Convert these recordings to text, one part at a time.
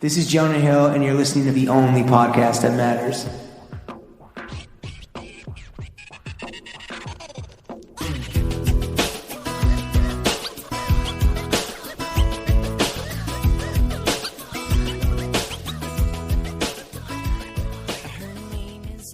This is Jonah Hill, and you're listening to the only podcast that matters.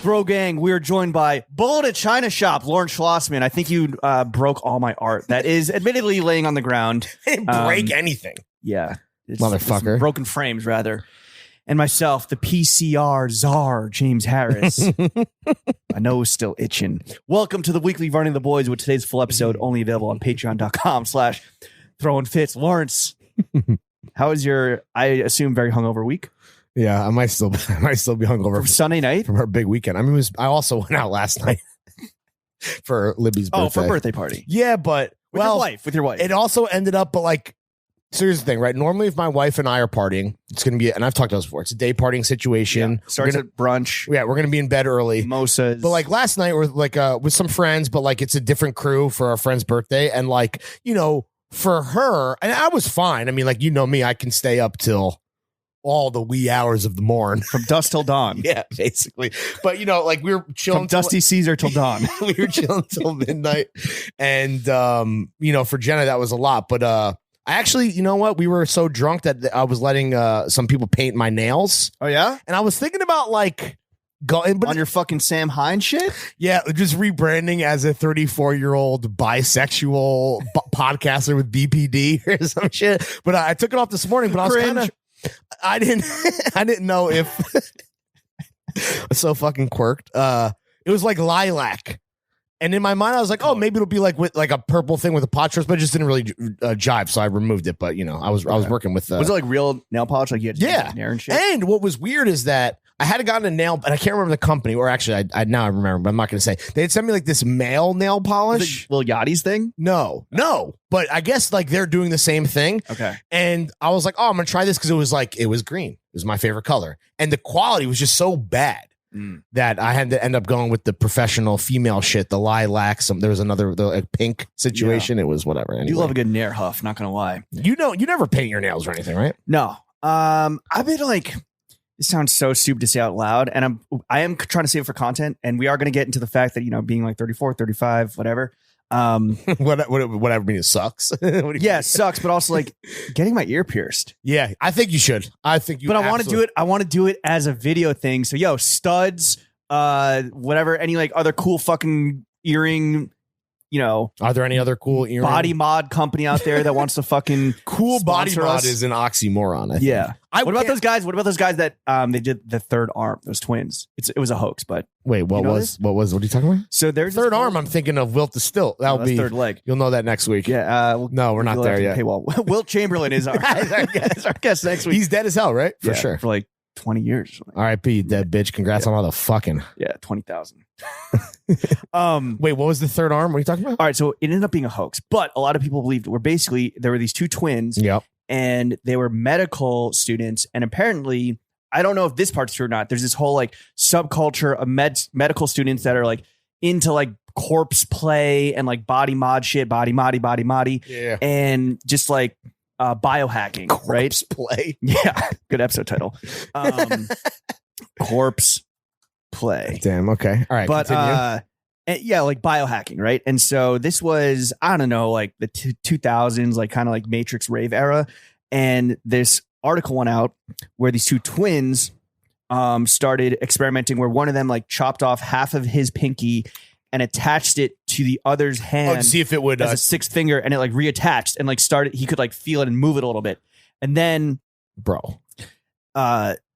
Bro gang, we are joined by Bullet at China Shop, Lauren Schlossman. I think you broke all my art. That is admittedly laying on the ground. Didn't break anything. Yeah. Motherfucker. It's broken frames, rather. And myself, the PCR czar, James Harris. My nose still itching. Welcome to the weekly Running the Boys with today's full episode, only available on patreon.com/throwing-fits. Lawrence, how was your, I assume, very hungover week? Yeah, I might still be hungover From Sunday night? from our big weekend. I mean, I also went out last night for Libby's birthday. Oh, for a birthday party. Yeah, but With your wife. it also ended up, but like, so here's the thing, right? Normally, if my wife and I are partying, it's going to be, and I've talked about this before, it's a day partying situation. Yeah. Starts at brunch. Yeah, we're going to be in bed early. Mimosas. But like last night, we're like with some friends, but like it's a different crew for our friend's birthday. And like, you know, for her, and I was fine. I mean, like, you know me, I can stay up till all the wee hours of the morn. From dusk till dawn. Yeah, basically. But, you know, like we were chilling. From Dusty Caesar till dawn. We were chilling till midnight. And, you know, for Jenna, that was a lot. But I actually, you know what? We were so drunk that I was letting some people paint my nails. Oh, yeah? And I was thinking about like going On your fucking Sam Hines shit? yeah, just rebranding as a 34-year-old bisexual podcaster with BPD or some shit. But I took it off this morning, but I was kind of, I didn't know if so fucking quirked. It was like lilac. And in my mind, I was like, oh, maybe it'll be like with like a purple thing with a pot shorts, but it just didn't really jive. So I removed it. But, you know, I was working with was it like real nail polish? Like you had yeah. hair and shit? And what was weird is that I had gotten a nail, and I can't remember the company, or actually, I now I remember, but I'm not going to say. They had sent me like this male nail polish. Lil Yachty's thing? No. But I guess like they're doing the same thing. Okay. And I was like, oh, I'm going to try this because it was green. It was my favorite color. And the quality was just so bad that I had to end up going with the professional female shit, the lilac. There was another like pink situation. Yeah. It was whatever. Anyway. You love a good nair huff, not going to lie. You know, you never paint your nails or anything, right? No. I've been like, this sounds so stupid to say out loud, and I am trying to save it for content, and we are going to get into the fact that, you know, being like 34, 35, whatever. Whatever means it sucks. Yeah, it sucks, but also like getting my ear pierced. Yeah, I think you should. I think you. But I want to do it. I want to do it as a video thing. So yo, studs, whatever, any like other cool fucking earring. You know, are there any other cool earring body mod company out there that wants to fucking cool body mod us? Is an oxymoron. I think. Yeah. What about those guys? What about those guys that they did the third arm? Those twins. It was a hoax. But wait, what are you talking about? So there's third arm. I'm thinking of Wilt the Stilt. That'll be third leg. You'll know that next week. Yeah. No, we're not there yet. Okay, well, Wilt Chamberlain is our guest next week. He's dead as hell, right? For sure. For like 20 years. R.I.P. you dead bitch. Congrats on all the fucking. Yeah, 20,000. Wait, what was the third arm? What are you talking about? All right, so it ended up being a hoax, but a lot of people believed there were these two twins. Yep. And they were medical students, and apparently, I don't know if this part's true or not. There's this whole like subculture of medical students that are like into like corpse play and like body mod shit, body moddy, yeah, and just like biohacking, corpse right? Play, yeah, good episode title. Corpse play. Damn. Okay. All right. But continue. yeah, like biohacking, right? And so this was, I don't know, like the 2000s, like kind of like Matrix rave era. And this article went out where these two twins started experimenting, where one of them like chopped off half of his pinky and attached it to the other's hand to see if it would as a sixth finger, and it like reattached and like he could like feel it and move it a little bit. And then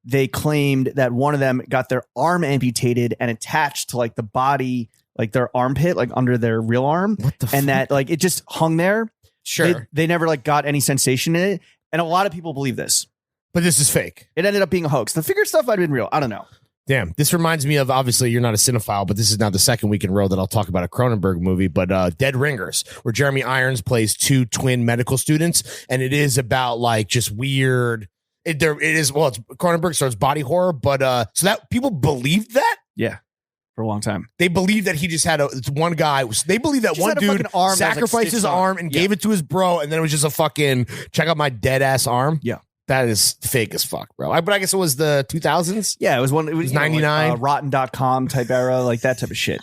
they claimed that one of them got their arm amputated and attached to like the body, like their armpit, like under their real arm. What the and that like it just hung there. Sure. They never like got any sensation in it. And a lot of people believe this. But this is fake. It ended up being a hoax. The figure stuff might have been real. I don't know. Damn. This reminds me of, obviously, you're not a cinephile, but this is now the second week in a row that I'll talk about a Cronenberg movie, but Dead Ringers, where Jeremy Irons plays two twin medical students. And it is about like just weird. It is, well, it's Cronenberg, so it's body horror, but so that people believed that? Yeah. For a long time. They believe that he just had it's one guy. They believe that one dude sacrificed his arm and gave it to his bro, and then it was just a fucking check out my dead ass arm. Yeah. That is fake as fuck, bro. But I guess it was the 2000s. Yeah, it was 99. Like, rotten.com type era, like that type of shit.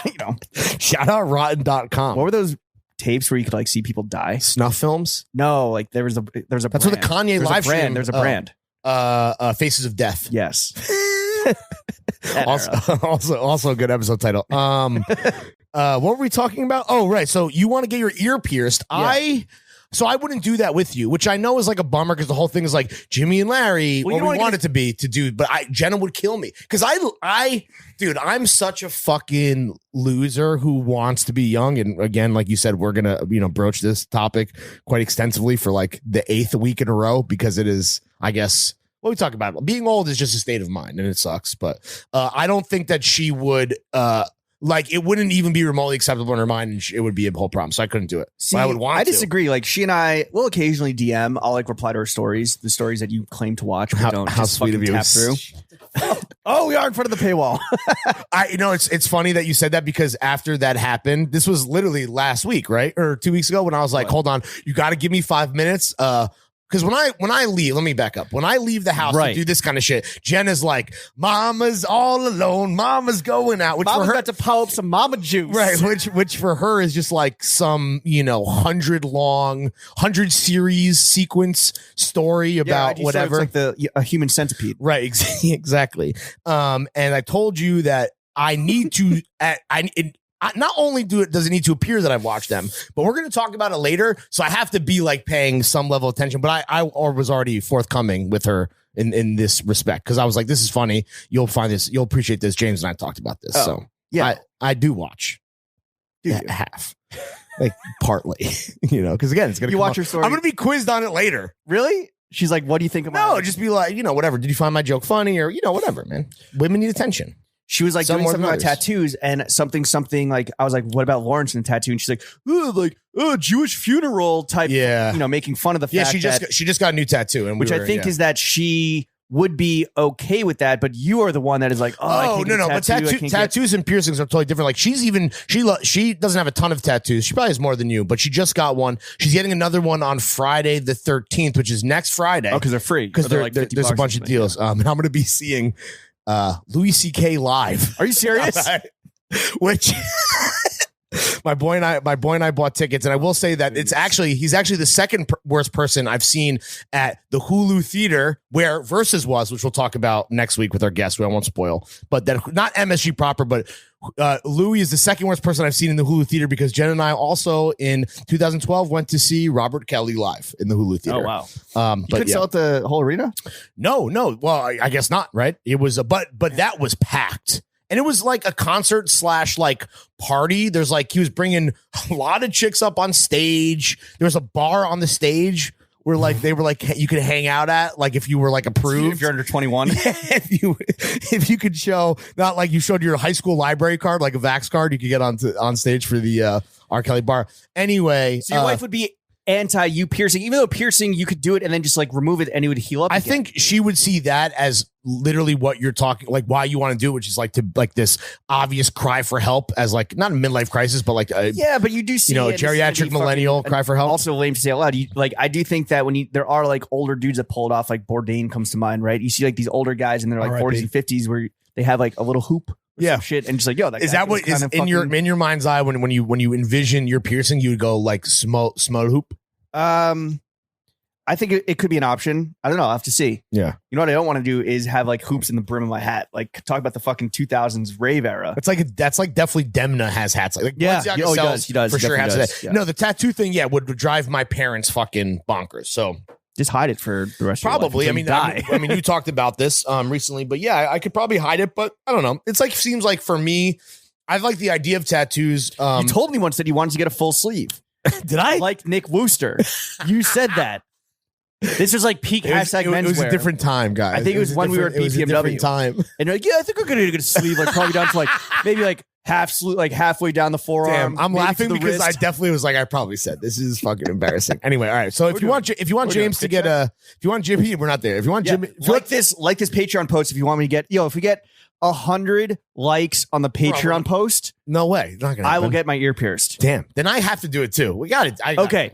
You know, shout out rotten.com. What were those tapes where you could like see people die? Snuff films? No, like there was a That's brand. what the Kanye live stream. There's a brand. Faces of Death. Yes. also a good episode title. What were we talking about? Oh, right. So you want to get your ear pierced. Yeah. So I wouldn't do that with you, which I know is like a bummer because the whole thing is like Jimmy and Larry, what we want it to be to do, but Jenna would kill me because dude, I'm such a fucking loser who wants to be young. And again, like you said, we're gonna broach this topic quite extensively for like the 8th week in a row because it is, I guess, what we talk about. Being old is just a state of mind and it sucks. But I don't think that she would. Like it wouldn't even be remotely acceptable in her mind, and it would be a whole problem. So I couldn't do it. See, I would want. I disagree. Like she and I will occasionally DM. I'll like reply to her stories, the stories that you claim to watch. But don't how just sweet of you. Tap through. Oh, we are in front of the paywall. It's funny that you said that because after that happened, this was literally last week, right, or 2 weeks ago, when I was like, "Hold on, you got to give me 5 minutes." Because when I leave, let me back up. When I leave the house to do this kind of shit, Jenna's like, "Mama's all alone. Mama's going out." Which Mama's for her, got to pop some mama juice, right? Which for her is just like some 100 series sequence story about whatever. It's like a human centipede, right? Exactly. And I told you that I need to. Not only does it need to appear that I've watched them, but we're going to talk about it later. So I have to be like paying some level of attention. But I was already forthcoming with her in this respect because I was like, this is funny. You'll find this. You'll appreciate this. James and I talked about this. So yeah, I do watch. Half. Like partly, because again, it's going to watch your story. I'm going to be quizzed on it later. Really? She's like, what do you think about it? No, just be like, whatever. Did you find my joke funny or, whatever, man. Women need attention. She was like doing something about tattoos and something like, I was like, what about Lawrence and the tattoo? And she's like, Jewish funeral type, making fun of the fact she just got a new tattoo. And which I think is that she would be okay with that, but you are the one that is like, no, but tattoos and piercings are totally different. Like she doesn't have a ton of tattoos. She probably has more than you, but she just got one. She's getting another one on Friday the 13th, which is next Friday. Oh, because they're free. Because there's a bunch of deals. And I'm going to be seeing Louis C.K. live. Are you serious? Which my boy and I bought tickets, and I will say that he's actually the second worst person I've seen at the Hulu theater where Versus was, which we'll talk about next week with our guest, who I won't spoil. But that not MSG proper, but Louis is the second worst person I've seen in the Hulu theater because Jen and I also in 2012 went to see Robert Kelly live in the Hulu theater. Oh wow! You couldn't sell out the whole arena? No. Well, I guess not. Right? It was but that was packed. And it was like a concert / like party. There's like, he was bringing a lot of chicks up on stage. There was a bar on the stage where like, they were like, you could hang out at, like if you were like approved. If you're under 21. If you could show, not like you showed your high school library card, like a Vax card, you could get on stage for the R. Kelly bar. Anyway. So your wife would be anti you piercing, even though piercing you could do it and then just like remove it and it would heal up. I think she would see that as literally what you're talking, like why you want to do it, which is like to like this obvious cry for help as like not a midlife crisis, but like but you do see a geriatric millennial cry for help. Also lame to say out loud. I do think that there are like older dudes that pull it off, like Bourdain comes to mind, right? You see like these older guys and they're like 40s and 50s where they have like a little hoop. Shit, and just like is that what is in your mind's eye when you envision your piercing, you would go like smoke hoop? I think it could be an option. I don't know. I'll have to see. Yeah. You know what I don't want to do is have like hoops in the brim of my hat. Like talk about the fucking 2000s rave era. That's like definitely Demna has hats. Like he does. For sure has does. Yeah. No, the tattoo thing, would drive my parents fucking bonkers. So just hide it for the rest probably. of your life. I mean, you talked about this recently, but I could probably hide it, but I don't know. It's like, seems like for me, I like the idea of tattoos. You told me once that you wanted to get a full sleeve. Did I? Like Nick Wooster. You said that. This was like peak hashtag menswear. It was a different time, guys. I think it was when we were at BPMW. It was a different time. And you're like, I think we're going to get a sleeve, like probably down to like maybe like half sleeve, like halfway down the forearm. Damn, I'm laughing because wrist. I definitely was like, I probably said this is fucking embarrassing. Anyway, all right. So if you want James to get if you want Jimmy, we're not there. If you want Jimmy, like this Patreon post, if you want me to get, if we get 100 likes on the Patreon post, no way, not gonna happen. I will get my ear pierced. Damn, then I have to do it too. We got it. Okay.